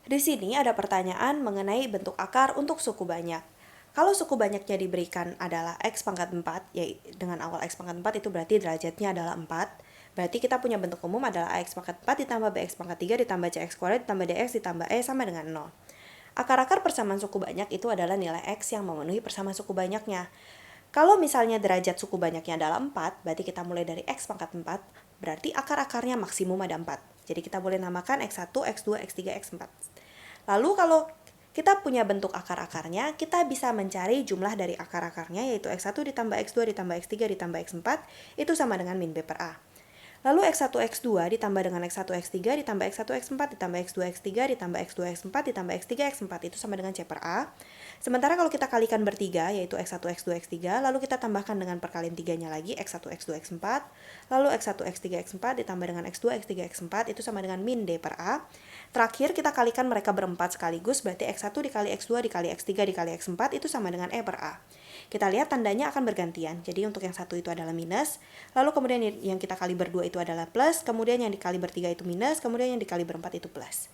Di sini ada pertanyaan mengenai bentuk akar untuk suku banyak. Kalau suku banyaknya diberikan adalah X pangkat 4, ya dengan awal X pangkat 4 itu berarti derajatnya adalah 4. Berarti kita punya bentuk umum adalah AX pangkat 4 ditambah BX pangkat 3 ditambah CX kuadrat ditambah DX ditambah E sama dengan 0. Akar-akar persamaan suku banyak itu adalah nilai X yang memenuhi persamaan suku banyaknya. Kalau misalnya derajat suku banyaknya adalah 4, berarti kita mulai dari X pangkat 4, berarti akar-akarnya maksimum ada 4. Jadi kita boleh namakan X1, X2, X3, X4. Lalu kalau kita punya bentuk akar-akarnya, kita bisa mencari jumlah dari akar-akarnya, yaitu X1 ditambah X2 ditambah X3 ditambah X4, itu sama dengan min B per A. Lalu X1, X2 ditambah dengan X1, X3 ditambah X1, X4 ditambah X2, X3 ditambah X2, X4 ditambah X3, X4 itu sama dengan C per A. Sementara kalau kita kalikan bertiga, yaitu X1, X2, X3, lalu kita tambahkan dengan perkalian 3-nya lagi, X1, X2, X4, lalu X1, X3, X4 ditambah dengan X2, X3, X4 itu sama dengan min D per A. Terakhir kita kalikan mereka berempat sekaligus, berarti X1 dikali X2 dikali X3 dikali X4 itu sama dengan E per A. Kita lihat tandanya akan bergantian. Jadi untuk yang satu itu adalah minus, lalu kemudian yang kita kali berdua itu adalah plus, kemudian yang dikali bertiga itu minus, kemudian yang dikali berempat itu plus.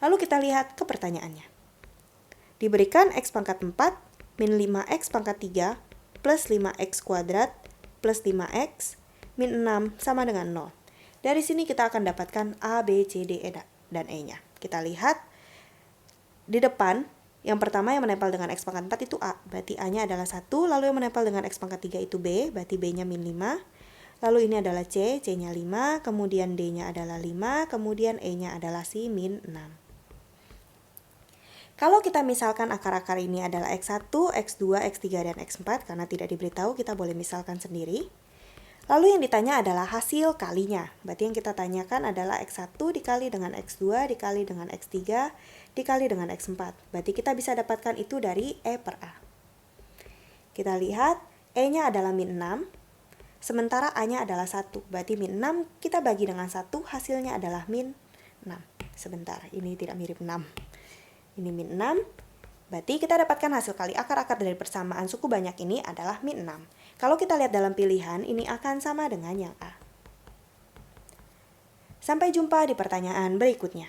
Lalu kita lihat ke pertanyaannya. Diberikan X pangkat 4 min 5X pangkat 3 plus 5X kuadrat plus 5X min 6 sama dengan 0. Dari sini kita akan dapatkan A, B, C, D, E, dan E-nya. Kita lihat di depan, yang pertama yang menempel dengan X pangkat 4 itu A, berarti A-nya adalah 1, lalu yang menempel dengan X pangkat 3 itu B, berarti B-nya min 5, lalu ini adalah C, C-nya 5, kemudian D-nya adalah 5, kemudian E-nya adalah si min 6. Kalau kita misalkan akar-akar ini adalah X1, X2, X3, dan X4, karena tidak diberitahu kita boleh misalkan sendiri. Lalu yang ditanya adalah hasil kalinya. Berarti yang kita tanyakan adalah X1 dikali dengan X2 dikali dengan X3 dikali dengan X4. Berarti kita bisa dapatkan itu dari E per A. Kita lihat E-nya adalah min 6, sementara A-nya adalah 1. Berarti min 6 kita bagi dengan 1, hasilnya adalah min 6. Sebentar, ini tidak mirip 6. Ini min 6, berarti kita dapatkan hasil kali akar-akar dari persamaan suku banyak ini adalah min 6. Kalau kita lihat dalam pilihan, ini akan sama dengan yang A. Sampai jumpa di pertanyaan berikutnya.